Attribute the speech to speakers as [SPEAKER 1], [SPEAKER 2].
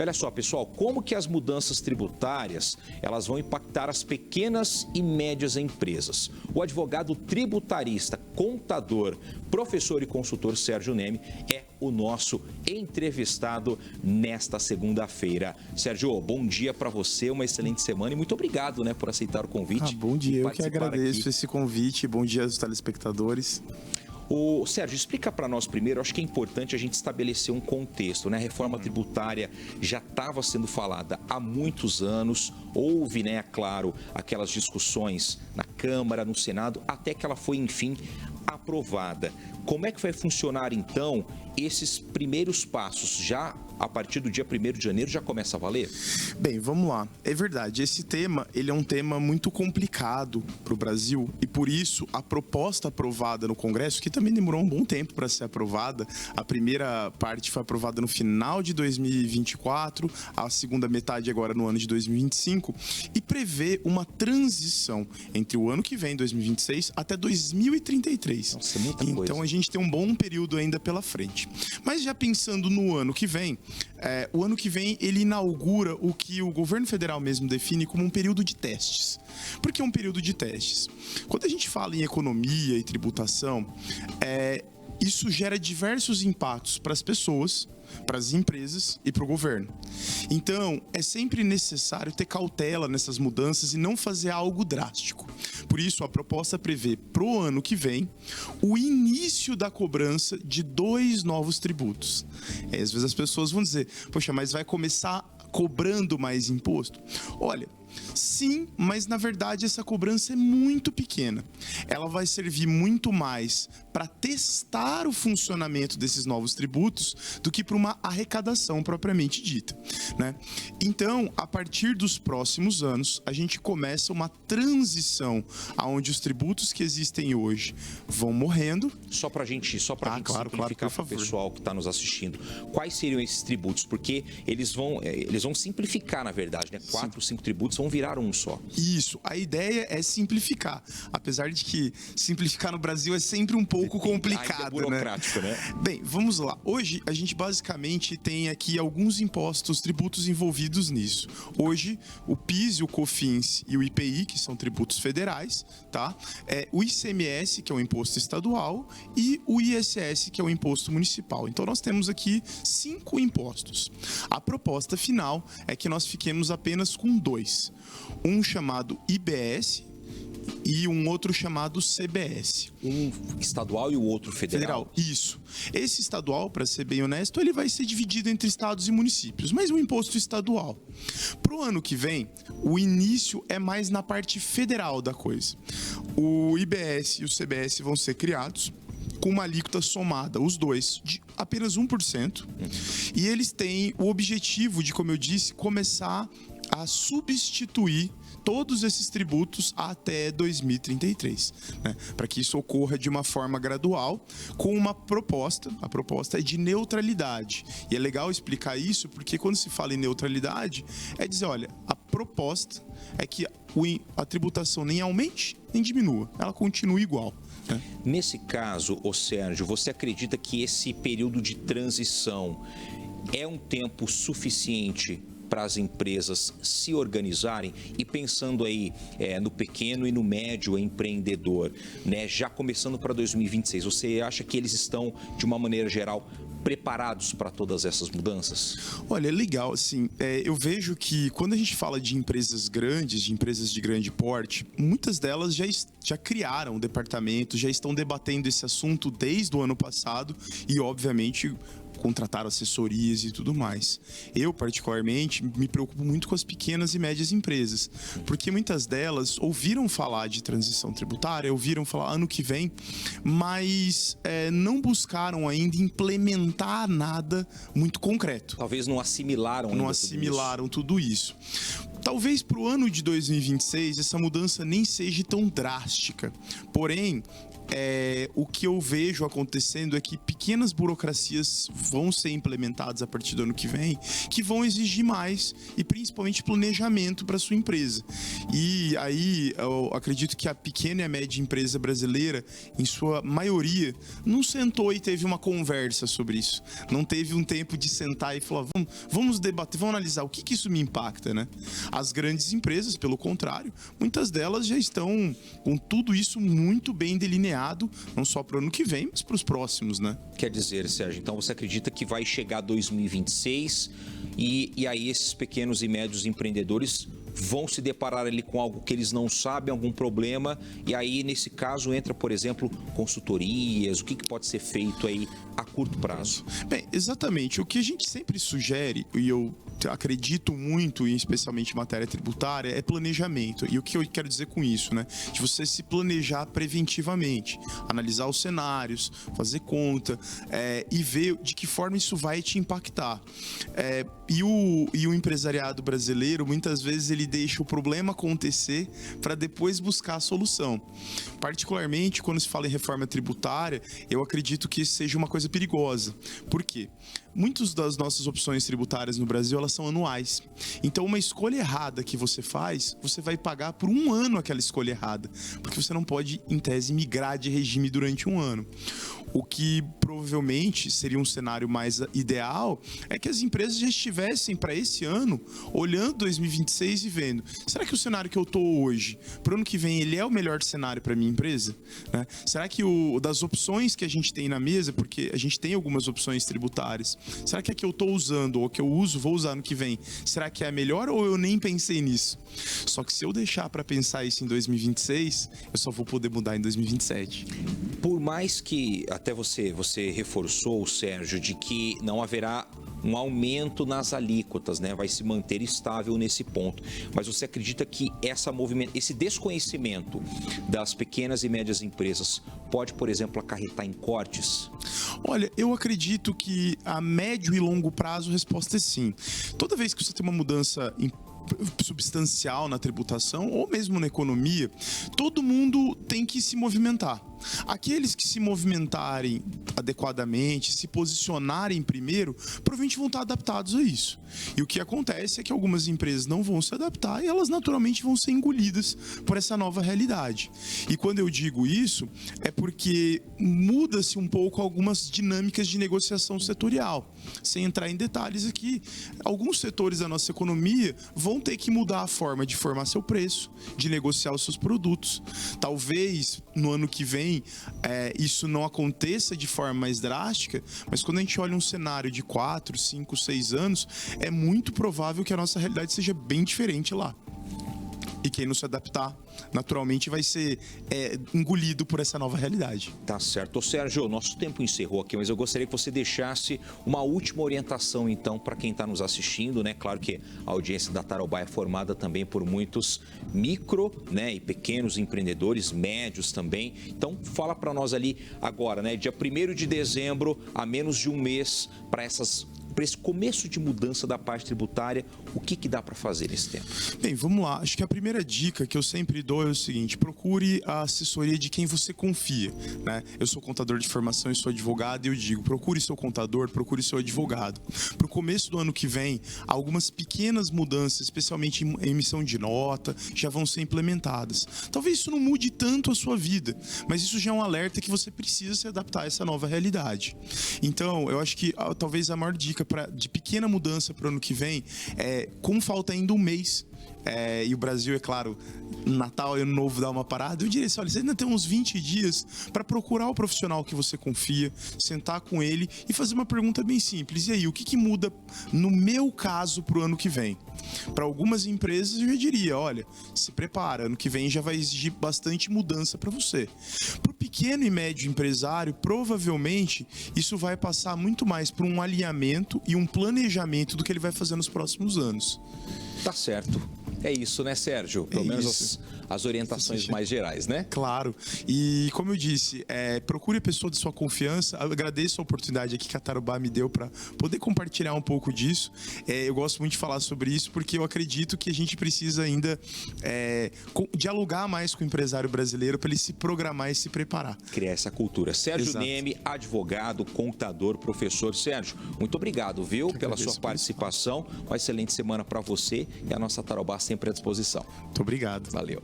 [SPEAKER 1] E olha só, pessoal, como que as mudanças tributárias elas vão impactar as pequenas e médias empresas? O advogado tributarista, contador, professor e consultor Sérgio Neme é o nosso entrevistado nesta segunda-feira. Sérgio, bom dia para você, uma excelente semana e muito obrigado, por aceitar o convite.
[SPEAKER 2] Bom dia, eu que agradeço esse convite. Bom dia aos telespectadores.
[SPEAKER 1] Sérgio, explica para nós primeiro, acho que é importante a gente estabelecer um contexto, né? A reforma tributária já estava sendo falada há muitos anos, houve, claro, aquelas discussões na Câmara, no Senado, até que ela foi, enfim, aprovada. Como é que vai funcionar, então, esses primeiros passos? Já a partir do dia 1º de janeiro já começa a valer?
[SPEAKER 2] Bem, vamos lá. É verdade, esse tema ele é um tema muito complicado para o Brasil e, por isso, a proposta aprovada no Congresso, que também demorou um bom tempo para ser aprovada, a primeira parte foi aprovada no final de 2024, a segunda metade agora no ano de 2025, e prevê uma transição entre o ano que vem, 2026, até 2033.
[SPEAKER 1] Nossa, muita coisa.
[SPEAKER 2] Então, a gente tem um bom período ainda pela frente. Mas já pensando no ano que vem, o ano que vem ele inaugura o que o governo federal mesmo define como um período de testes. Por que um período de testes? Quando a gente fala em economia e tributação, isso gera diversos impactos para as pessoas, para as empresas e para o governo. Então, é sempre necessário ter cautela nessas mudanças e não fazer algo drástico. Por isso, a proposta prevê, para o ano que vem, o início da cobrança de 2 novos tributos. Às vezes as pessoas vão dizer, poxa, mas vai começar cobrando mais imposto? Olha, sim, mas na verdade essa cobrança é muito pequena. Ela vai servir muito mais para testar o funcionamento desses novos tributos do que para uma arrecadação propriamente dita, né? Então, a partir dos próximos anos, a gente começa uma transição onde os tributos que existem hoje vão morrendo.
[SPEAKER 1] Só para a gente
[SPEAKER 2] claro,
[SPEAKER 1] simplificar para o pessoal que está nos assistindo, quais seriam esses tributos? Porque eles vão simplificar, na verdade, né? 4, 5 tributos vão virar um só.
[SPEAKER 2] Isso, a ideia é simplificar. Apesar de que simplificar no Brasil é sempre um pouco complicado,
[SPEAKER 1] é burocrático, né?
[SPEAKER 2] Bem, vamos lá. Hoje, a gente basicamente tem aqui alguns impostos, tributos envolvidos nisso. Hoje, o PIS, o COFINS e o IPI, que são tributos federais, tá? O ICMS, que é o imposto estadual, e o ISS, que é o imposto municipal. Então, nós temos aqui 5 impostos. A proposta final é que nós fiquemos apenas com 2. Um chamado IBS e um outro chamado CBS.
[SPEAKER 1] Um estadual e o outro federal?
[SPEAKER 2] Isso. Esse estadual, para ser bem honesto, ele vai ser dividido entre estados e municípios, mas o imposto estadual. Para o ano que vem, o início é mais na parte federal da coisa. O IBS e o CBS vão ser criados com uma alíquota somada, os dois, de apenas 1%. E eles têm o objetivo de, como eu disse, começar a substituir todos esses tributos até 2033, né? Para que isso ocorra de uma forma gradual, com uma proposta. A proposta é de neutralidade. E é legal explicar isso, porque quando se fala em neutralidade, é dizer, olha, a proposta é que a tributação nem aumente, nem diminua. Ela continua igual.
[SPEAKER 1] Nesse caso, Sérgio, você acredita que esse período de transição é um tempo suficiente para as empresas se organizarem? E pensando aí no pequeno e no médio empreendedor, né, já começando para 2026, você acha que eles estão, de uma maneira geral, preparados para todas essas mudanças?
[SPEAKER 2] Olha, é legal, assim, eu vejo que quando a gente fala de empresas grandes, de empresas de grande porte, muitas delas já criaram departamentos, já estão debatendo esse assunto desde o ano passado e, obviamente, contrataram assessorias e tudo mais. Eu, particularmente, me preocupo muito com as pequenas e médias empresas, porque muitas delas ouviram falar de transição tributária, ouviram falar ano que vem, mas não buscaram ainda implementar nada muito concreto.
[SPEAKER 1] Talvez não assimilaram ainda
[SPEAKER 2] tudo isso. Talvez para o ano de 2026 essa mudança nem seja tão drástica, porém o que eu vejo acontecendo é que pequenas burocracias vão ser implementadas a partir do ano que vem, que vão exigir mais e principalmente planejamento para sua empresa. E aí eu acredito que a pequena e a média empresa brasileira, em sua maioria, não sentou e teve uma conversa sobre isso. Não teve um tempo de sentar e falar, vamos debater, vamos analisar o que isso me impacta, né? As grandes empresas, pelo contrário, muitas delas já estão com tudo isso muito bem delineado, não só para o ano que vem, mas para os próximos, né?
[SPEAKER 1] Quer dizer, Sérgio, então você acredita que vai chegar 2026 e aí esses pequenos e médios empreendedores vão se deparar ali com algo que eles não sabem, algum problema, e aí nesse caso entra, por exemplo, consultorias, o que pode ser feito aí a curto prazo?
[SPEAKER 2] Bem, exatamente. O que a gente sempre sugere, e eu acredito muito, e especialmente em matéria tributária, é planejamento. E o que eu quero dizer com isso, né? De você se planejar preventivamente, analisar os cenários, fazer conta e ver de que forma isso vai te impactar. E o empresariado brasileiro, muitas vezes, ele deixa o problema acontecer para depois buscar a solução. Particularmente, quando se fala em reforma tributária, eu acredito que isso seja uma coisa perigosa. Por quê? Muitas das nossas opções tributárias no Brasil, elas são anuais. Então, uma escolha errada que você faz, você vai pagar por um ano aquela escolha errada, porque você não pode, em tese, migrar de regime durante um ano. O que provavelmente seria um cenário mais ideal é que as empresas já estivessem para esse ano olhando 2026 e vendo, será que o cenário que eu estou hoje, para o ano que vem, ele é o melhor cenário para a minha empresa? Né? Será que das opções que a gente tem na mesa, porque a gente tem algumas opções tributárias, será que a que eu estou usando ou a que eu uso, vou usar no que vem, será que é a melhor ou eu nem pensei nisso? Só que se eu deixar para pensar isso em 2026, eu só vou poder mudar em 2027.
[SPEAKER 1] Por mais que até você reforçou, Sérgio, de que não haverá um aumento nas alíquotas, né? Vai se manter estável nesse ponto. Mas você acredita que esse desconhecimento das pequenas e médias empresas pode, por exemplo, acarretar em cortes?
[SPEAKER 2] Olha, eu acredito que a médio e longo prazo a resposta é sim. Toda vez que você tem uma mudança substancial na tributação ou mesmo na economia, todo mundo tem que se movimentar. Aqueles que se movimentarem adequadamente, se posicionarem primeiro, provavelmente vão estar adaptados a isso. E o que acontece é que algumas empresas não vão se adaptar e elas naturalmente vão ser engolidas por essa nova realidade. E quando eu digo isso, é porque muda-se um pouco algumas dinâmicas de negociação setorial. Sem entrar em detalhes aqui, alguns setores da nossa economia vão ter que mudar a forma de formar seu preço, de negociar os seus produtos. Talvez no ano que vem isso não aconteça de forma mais drástica, mas quando a gente olha um cenário de 4, 5, 6 anos, é muito provável que a nossa realidade seja bem diferente lá. E quem não se adaptar, naturalmente, vai ser engolido por essa nova realidade.
[SPEAKER 1] Tá certo. Ô, Sérgio, nosso tempo encerrou aqui, mas eu gostaria que você deixasse uma última orientação, então, para quem está nos assistindo, né? Claro que a audiência da Tarobá é formada também por muitos micro, né, e pequenos empreendedores, médios também. Então, fala para nós ali agora, né? Dia 1º de dezembro, a menos de um mês, para esse começo de mudança da parte tributária, o que dá para fazer nesse tempo?
[SPEAKER 2] Bem, vamos lá. Acho que a primeira dica que eu sempre dou é o seguinte: procure a assessoria de quem você confia, né? Eu sou contador de formação e sou advogado e eu digo, procure seu contador, procure seu advogado. Para o começo do ano que vem, algumas pequenas mudanças, especialmente em emissão de nota, já vão ser implementadas. Talvez isso não mude tanto a sua vida, mas isso já é um alerta que você precisa se adaptar a essa nova realidade. Então, eu acho que talvez a maior dica de pequena mudança para o ano que vem como falta ainda um mês, e o Brasil, é claro, Natal e Ano Novo dá uma parada, eu diria assim, olha, você ainda tem uns 20 dias para procurar o profissional que você confia, sentar com ele e fazer uma pergunta bem simples. E aí, o que muda no meu caso para o ano que vem? Para algumas empresas eu já diria, olha, se prepara, ano que vem já vai exigir bastante mudança para você. Para o pequeno e médio empresário, provavelmente isso vai passar muito mais por um alinhamento e um planejamento do que ele vai fazer nos próximos anos.
[SPEAKER 1] Tá certo. É isso, né, Sérgio? Pelo menos as orientações mais gerais, né?
[SPEAKER 2] Claro. E como eu disse, procure a pessoa de sua confiança. Eu agradeço a oportunidade aqui que a Tarobá me deu para poder compartilhar um pouco disso. Eu gosto muito de falar sobre isso porque eu acredito que a gente precisa ainda dialogar mais com o empresário brasileiro para ele se programar e se preparar.
[SPEAKER 1] Criar essa cultura. Sérgio
[SPEAKER 2] Exato.
[SPEAKER 1] Neme, advogado, contador, professor. Sérgio, muito obrigado, viu, pela sua participação. Uma excelente semana para você e a nossa Tarobá sempre à disposição.
[SPEAKER 2] Muito obrigado.
[SPEAKER 1] Valeu.